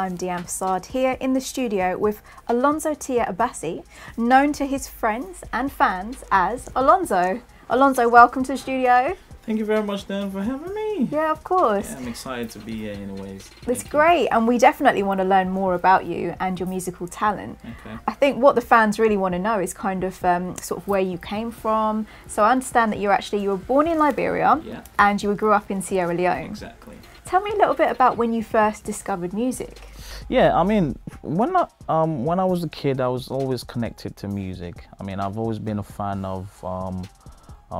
I'm Deanne Passard here in the studio with Alonzo Abassi, known to his friends and fans as Alonzo. Alonzo, welcome to the studio. Thank you very much, Dan, for having me. Yeah, of course. Yeah, I'm excited to be here anyways. It's great, and we definitely want to learn more about you and your musical talent. Okay. I think what the fans really want to know is kind of sort of where you came from. So I understand that you were born in Liberia, Yeah. and you grew up in Sierra Leone. Exactly. Tell me a little bit about when you first discovered music. Yeah, I mean, when I was a kid, I was always connected to music. I mean, I've always been a fan of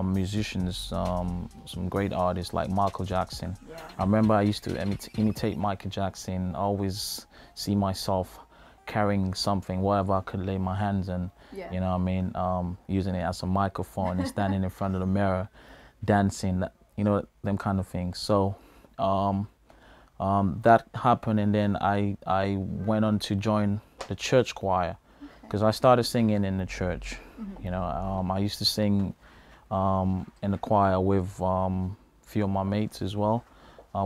musicians, some great artists like Michael Jackson. Yeah. I remember I used to imitate Michael Jackson. I always see myself carrying something, whatever I could lay my hands on. Yeah. You know what I mean? Using it as a microphone and standing in front of the mirror, dancing, you know, them kind of things. So that happened, and then I went on to join the church choir because I started singing in the church. Mm-hmm. You know, I used to sing in the choir with a few of my mates as well.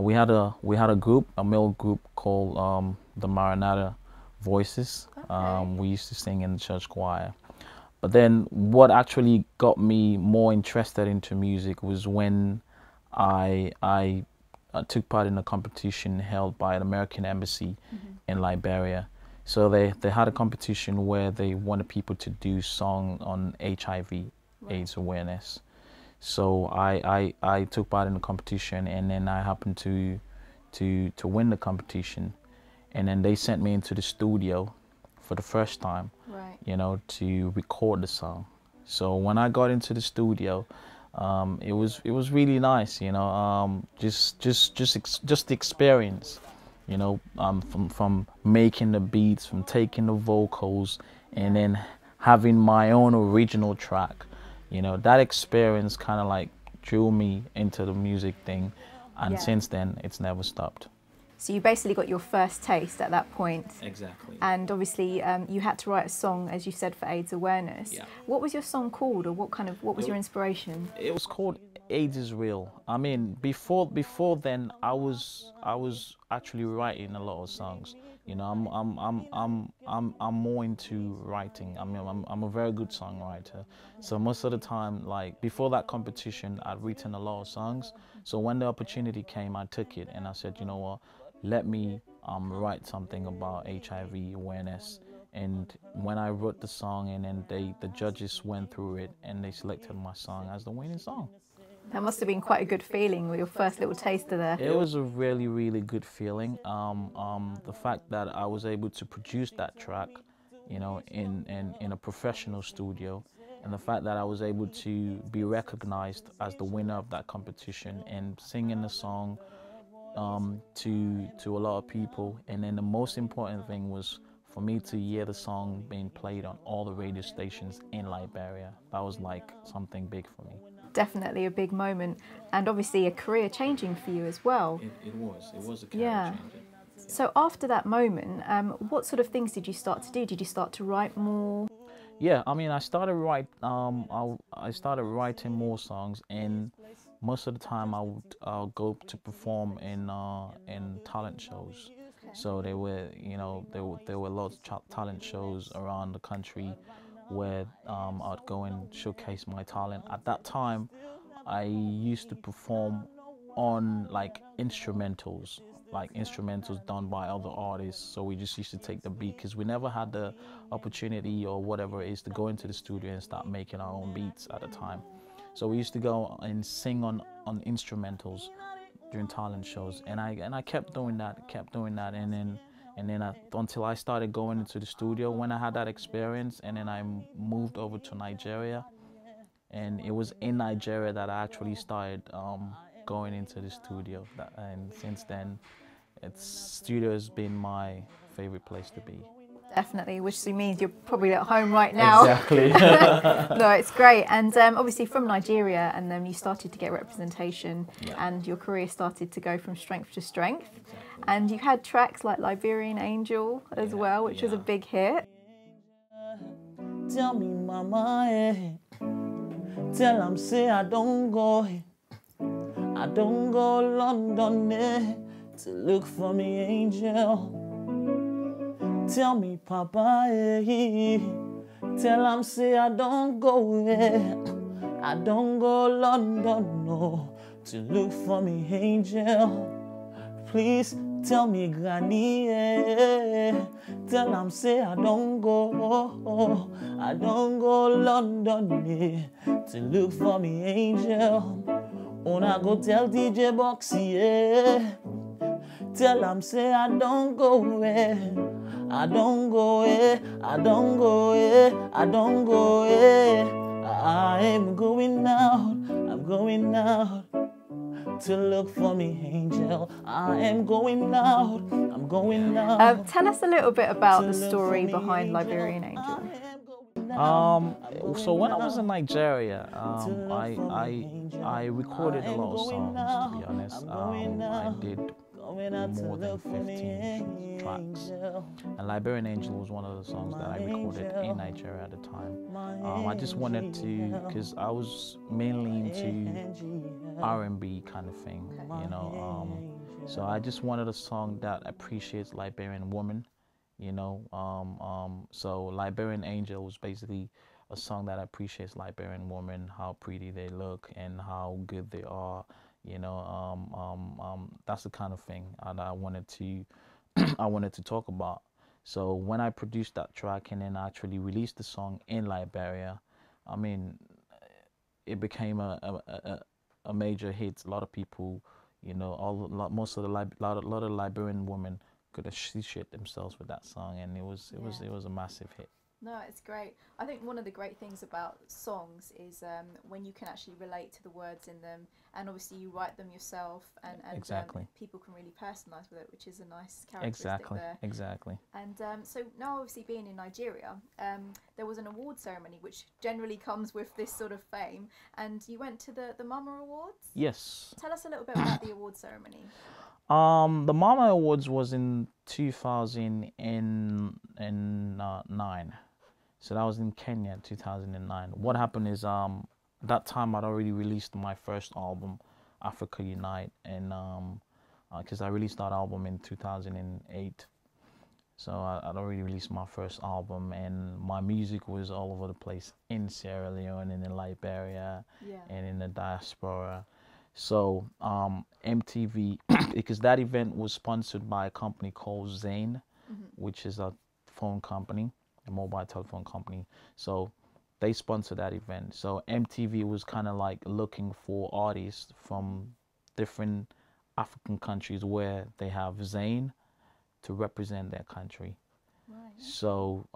We had a group, a male group called the Maranatha Voices. Okay. We used to sing in the church choir. But then what actually got me more interested into music was when I took part in a competition held by an American embassy in Liberia. So they had a competition where they wanted people to do song on HIV AIDS awareness. So I took part in the competition, and then I happened to win the competition, and then they sent me into the studio for the first time, you know, to record the song. So when I got into the studio, it was really nice, you know, just the experience, you know, from making the beats, from taking the vocals, and then having my own original track. You know, that experience kind of like drew me into the music thing, and since then it's never stopped. So you basically got your first taste at that point. Exactly. And obviously you had to write a song, as you said, for AIDS awareness. Yeah. What was your song called, or what was your inspiration? It was called AIDS is Real. I mean, before then I was actually writing a lot of songs. You know, I'm more into writing. I mean, I'm a very good songwriter. So most of the time, like before that competition, I'd written a lot of songs. So when the opportunity came, I took it, and I said, you know what, let me write something about HIV awareness. And when I wrote the song, and then the judges went through it, and they selected my song as the winning song. That must have been quite a good feeling with your first little taster there. It was a really, really good feeling. The fact that I was able to produce that track, you know, in a professional studio, and the fact that I was able to be recognized as the winner of that competition and singing the song to a lot of people. And then the most important thing was for me to hear the song being played on all the radio stations in Liberia. That was like something big for me. Definitely a big moment, and obviously a career changing for you as well. It was a career changer. So after that moment, what sort of things did you start to do? Did you start to write more? Yeah, I mean, I started writing more songs, and most of the time I'll go to perform in talent shows. So there were lots of talent shows around the country where I'd go and showcase my talent. At that time, I used to perform on like instrumentals done by other artists. So we just used to take the beat, because we never had the opportunity or whatever it is to go into the studio and start making our own beats at the time. So we used to go and sing on instrumentals during talent shows, and I kept doing that, and then until I started going into the studio. When I had that experience, and then I moved over to Nigeria, and it was in Nigeria that I actually started going into the studio. And since then, studio has been my favorite place to be. Definitely, which means you're probably at home right now. Exactly. No, it's great. And obviously from Nigeria, and then you started to get representation, and your career started to go from strength to strength. Exactly. And you had tracks like Liberian Angel as well, which was a big hit. Tell me, mama, tell them say I don't go London to look for me angel. Tell me, Papa, tell him say I don't go, I don't go London, no, to look for me angel. Please tell me, Granny, tell him say I don't go London, to look for me angel. Wanna go tell DJ Boxy, tell him say I don't go, I don't go, I don't go, I don't go, I am going out, I'm going out to look for me angel. I am going out, I'm going out. Tell us a little bit about the story behind Liberian Angel. So when I was in Nigeria, I recorded a lot of songs, to be honest. I did more than 15 tracks, and Liberian Angel was one of the songs that I recorded in Nigeria at the time. I just wanted to, because I was mainly into R&B kind of thing, you know, so I just wanted a song that appreciates Liberian women, you know, so Liberian Angel was basically a song that appreciates Liberian women, how pretty they look and how good they are, you know. That's the kind of thing that I wanted to I wanted to talk about. So when I produced that track and then actually released the song in Liberia, I mean, it became a major hit. A lot of people, you know, most of the lot of Liberian women could appreciate themselves with that song, and it was a massive hit. No, it's great. I think one of the great things about songs is when you can actually relate to the words in them, and obviously you write them yourself, and Exactly. People can really personalise with it, which is a nice characteristic there. Exactly. And so now, obviously being in Nigeria, there was an award ceremony which generally comes with this sort of fame, and you went to the Mama Awards? Yes. Tell us a little bit about the award ceremony. The Mama Awards was in 2009. So that was in Kenya, 2009. What happened is, that time I'd already released my first album, Africa Unite, and because I released that album in 2008. So I'd already released my first album, and my music was all over the place in Sierra Leone and in Liberia, and in the diaspora. So MTV, because that event was sponsored by a company called Zain, which is a phone company, a mobile telephone company. So they sponsored that event. So MTV was kind of like looking for artists from different African countries where they have Zain to represent their country. Right. So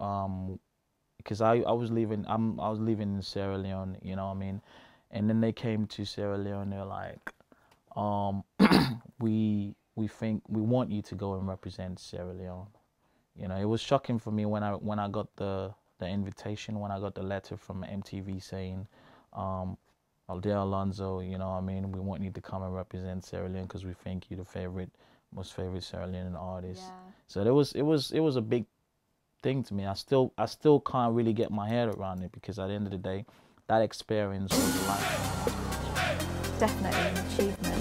because I was living in Sierra Leone, you know what I mean, and then they came to Sierra Leone. They're like, we want you to go and represent Sierra Leone. You know, it was shocking for me when I got the invitation, when I got the letter from MTV saying, dear Alonzo, you know what I mean, we want you to come and represent Sierra Leone because we think you're the most favorite Sierra Leonean artist. Yeah. So it was a big thing to me. I still can't really get my head around it, because at the end of the day, that experience was a life. Definitely an achievement.